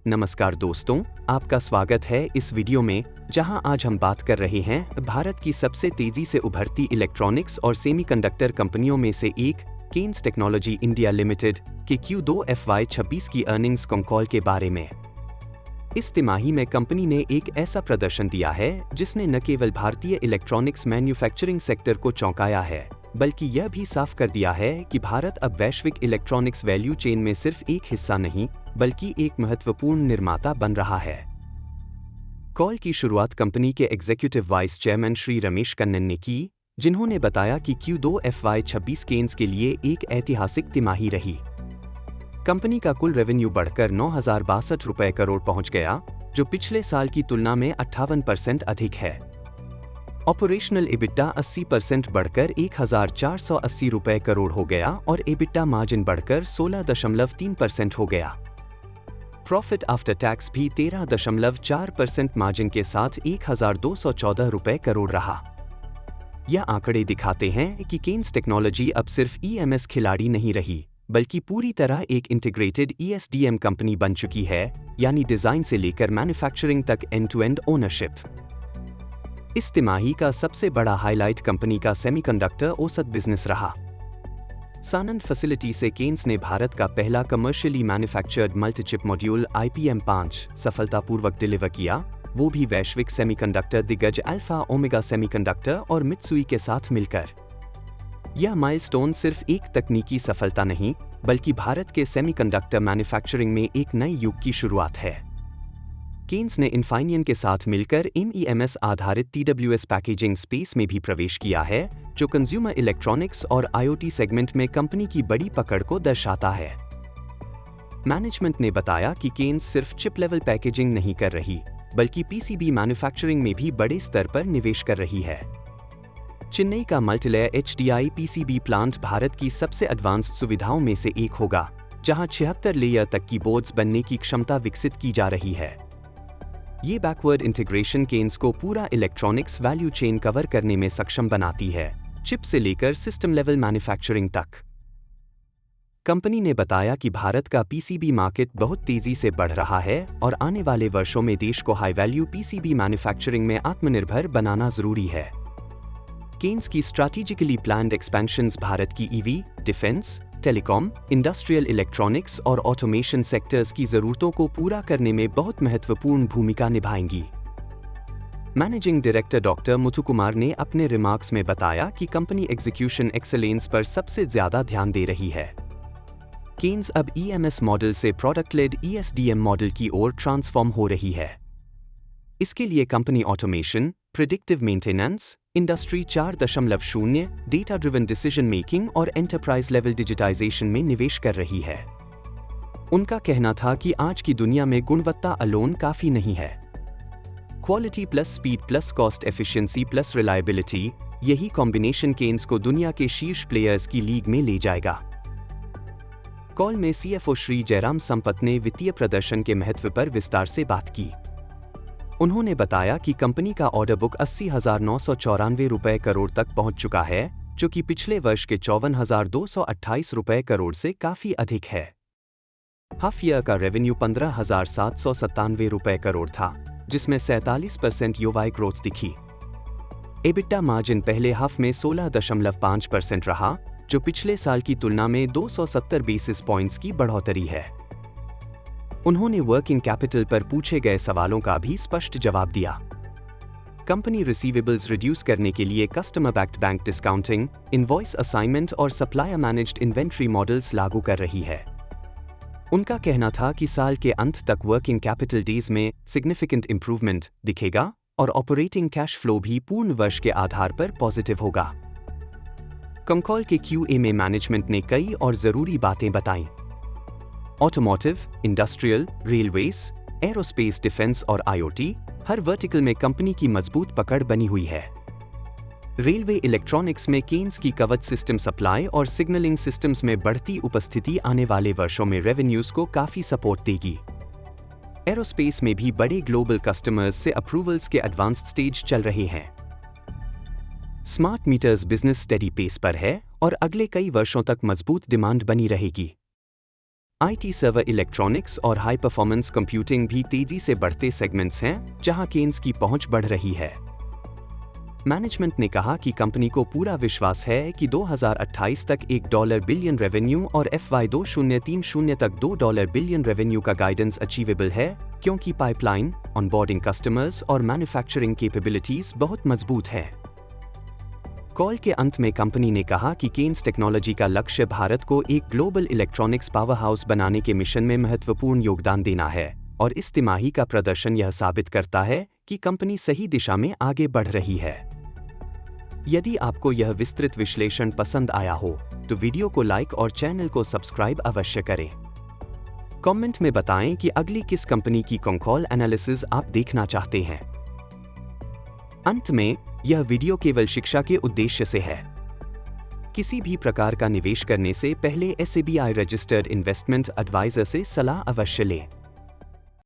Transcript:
नमस्कार दोस्तों, आपका स्वागत है इस वीडियो में जहां आज हम बात कर रहे हैं भारत की सबसे तेजी से उभरती इलेक्ट्रॉनिक्स और सेमीकंडक्टर कंपनियों में से एक केन्स टेक्नोलॉजी इंडिया लिमिटेड के Q2 FY26 की अर्निंग्स कॉल के बारे में। इस तिमाही में कंपनी ने एक ऐसा प्रदर्शन दिया है जिसने न केवल भारतीय इलेक्ट्रॉनिक्स मैन्युफैक्चरिंग सेक्टर को चौंकाया है, बल्कि यह भी साफ कर दिया है कि भारत अब वैश्विक इलेक्ट्रॉनिक्स वैल्यू चेन में सिर्फ एक हिस्सा नहीं बल्कि एक महत्वपूर्ण निर्माता बन रहा है। कॉल की शुरुआत कंपनी के executive vice chairman Shri Ramesh Kannan ने की, जिन्होंने बताया कि Q2 FY26 केन्स के लिए एक ऐतिहासिक तिमाही रही। कंपनी का कुल रेवेन्यू बढ़कर 9,062 रुपए करोड़ पहुंच गया, जो पिछले साल की तुलना में 58% अधिक है। ऑपरेशनल EBITDA 80% बढ़कर 1,480 रुपए करोड़ हो गया और EBITDA मार्जिन बढ़कर 16.3% हो गया। प्रॉफिट आफ्टर टैक्स भी 13.4% मार्जिन के साथ 1,214 रुपए करोड़ रहा। यह आंकड़े दिखाते हैं कि केन्स टेक्नोलॉजी अब सिर्फ EMS खिलाड़ी नहीं रही, बल्कि पूरी तरह एक इंटीग्रेटेड ESDM कंपनी बन चुकी है, यानी डिजाइन से लेकर मैन्युफैक्चरिंग तक एंड-टू-एंड ओनरशिप। इस तिमाही का सबसे बड़ा हाईलाइट कंपनी का सेमीकंडक्टर औसत बिजनेस रहा। सानंद फैसिलिटी से केन्स ने भारत का पहला कमर्शियली मैन्युफैक्चर्ड मल्टीचिप मॉड्यूल IPM5 सफलतापूर्वक डिलीवर किया, वो भी वैश्विक सेमीकंडक्टर दिग्गज अल्फा ओमेगा सेमीकंडक्टर और मित्सुई के साथ मिलकर। यह माइलस्टोन सिर्फ एक तकनीकी सफलता नहीं, बल्कि भारत के सेमीकंडक्टर मैन्युफैक्चरिंग में एक नए युग की शुरुआत है। केन्स ने इनफाइनियन के साथ मिलकर MEMS आधारित TWS पैकेजिंग स्पेस में भी प्रवेश किया है, जो कंज्यूमर इलेक्ट्रॉनिक्स और IoT सेगमेंट में कंपनी की बड़ी पकड़ को दर्शाता है। मैनेजमेंट ने बताया कि केन्स सिर्फ चिप लेवल पैकेजिंग नहीं कर रही, बल्कि PCB मैन्युफैक्चरिंग में भी बड़े स्तर पर निवेश कर रही है। चेन्नई का multilayer HDI PCB plant Bharat की सबसे एडवांस्ड सुविधाओं में से एक होगा, जहां 76 लेयर तक की बोर्ड्स बनने की क्षमता विकसित की जा रही है। ये बैकवर्ड इंटीग्रेशन केन्स को पूरा इलेक्ट्रॉनिक्स वैल्यू चेन कवर करने में सक्षम बनाती है, चिप से लेकर सिस्टम लेवल मैन्युफैक्चरिंग तक। कंपनी ने बताया कि भारत का PCB मार्केट बहुत तेजी से बढ़ रहा है और आने वाले वर्षों में देश को हाई वैल्यू PCB मैन्युफैक्चरिंग में आत्मनिर्भर बनाना जरूरी है। केन्स की स्ट्रैटेजिकली प्लान्ड एक्सपेंशंस भारत की EV, defence, telecom, industrial electronics और ऑटोमेशन सेक्टर्स की जरूरतों को पूरा करने में बहुत महत्वपूर्ण भूमिका निभाएंगी। मैनेजिंग डायरेक्टर डॉक्टर मुथुकुमार ने अपने रिमार्क्स में बताया कि कंपनी एग्जीक्यूशन एक्सेलेंस पर सबसे ज्यादा ध्यान दे रही है। केन्स अब EMS मॉडल से प्रोडक्ट लेड ESDM मॉडल की ओर ट्रांसफॉर्म हो रही है। इसके लिए company automation, predictive maintenance, industry 4.0, data driven decision making और एंटरप्राइज लेवल डिजिटाइजेशन में निवेश कर रही है। उनका कहना था कि आज की दुनिया में गुणवत्ता अलोन काफी नहीं है। Quality plus speed plus cost efficiency plus reliability, यही कॉम्बिनेशन केन्स को दुनिया के शीर्ष प्लेयर्स की लीग में ले जाएगा। कॉल में CFO श्री जयराम संपत ने वित्तीय प्रदर्शन के महत्व पर विस्तार से बात की। उन्होंने बताया कि कंपनी का ऑर्डर बुक 80,994 रुपए करोड़ तक पहुंच चुका है, जो कि पिछले वर्ष के 54,228 रुपए करोड़ से काफी अधिक है। हाफ ईयर का रेवेन्यू 15,797 रुपए करोड़ था, जिसमें 47% YoY ग्रोथ दिखी। EBITDA मार्जिन पहले हाफ में 16.5% रहा, जो पिछले साल की तुलना में 270 बेसिस पॉइंट्स की बढ़ोतरी है। उन्होंने वर्किंग कैपिटल पर पूछे गए सवालों का भी स्पष्ट जवाब दिया। कंपनी रिसीवेबल्स रिड्यूस करने के लिए customer backed bank discounting, invoice assignment और सप्लायर मैनेज्ड इन्वेंट्री मॉडल्स लागू कर रही है। उनका कहना था कि साल के अंत तक वर्किंग कैपिटल डेज में सिग्निफिकेंट इंप्रूवमेंट दिखेगा और ऑपरेटिंग कैश फ्लो भी पूर्ण वर्ष के आधार पर पॉजिटिव होगा। कंकॉल के QA में मैनेजमेंट ने कई और जरूरी बातें बताईं। Automotive, industrial, railways, aerospace, defence और IoT, हर वर्टिकल में कंपनी की मजबूत पकड़ बनी हुई है। रेलवे इलेक्ट्रॉनिक्स में केन्स की कवच सिस्टम सप्लाई और सिग्नलिंग सिस्टम्स में बढ़ती उपस्थिति आने वाले वर्षों में रेवेन्यूज को काफी सपोर्ट देगी। एरोस्पेस में भी बड़े ग्लोबल कस्टमर्स से अप्रूवल्स के एडवांस्ड स्टेज चल रहे हैं। Smart meters business steady pace पर है और अगले कई वर्षों तक मजबूत डिमांड बनी रहेगी। IT सर्वर इलेक्ट्रॉनिक्स और हाई परफॉर्मेंस कंप्यूटिंग भी तेजी से बढ़ते सेगमेंट्स हैं, जहां केन्स की पहुंच बढ़ रही है। मैनेजमेंट ने कहा कि कंपनी को पूरा विश्वास है कि 2028 तक $1 बिलियन रेवेन्यू और FY 2030 तक $2 बिलियन रेवेन्यू का गाइडेंस अचीवेबल है, क्योंकि पाइपलाइन, ऑनबोर्डिंग कस्टमर्स और मैन्युफैक्चरिंग कैपेबिलिटीज बहुत मजबूत है। कॉल के अंत में कंपनी ने कहा कि केन्स टेक्नोलॉजी का लक्ष्य भारत को एक ग्लोबल इलेक्ट्रॉनिक्स पावर हाउस बनाने के मिशन में महत्वपूर्ण योगदान देना है, और इस तिमाही का प्रदर्शन यह साबित करता है कि कंपनी सही दिशा में आगे बढ़ रही है। यदि आपको यह विस्तृत विश्लेषण पसंद आया हो, तो वीडियो को लाइक और चैनल को सब्सक्राइब अवश्य करें। कमेंट में बताएं कि अगली किस कंपनी की कॉल एनालिसिस आप देखना चाहते हैं। अंत में, यह वीडियो केवल शिक्षा के उद्देश्य से है। किसी भी प्रकार का निवेश करने से पहले SEBI रजिस्टर्ड इन्वेस्टमेंट एडवाइजर से सलाह अवश्य लें।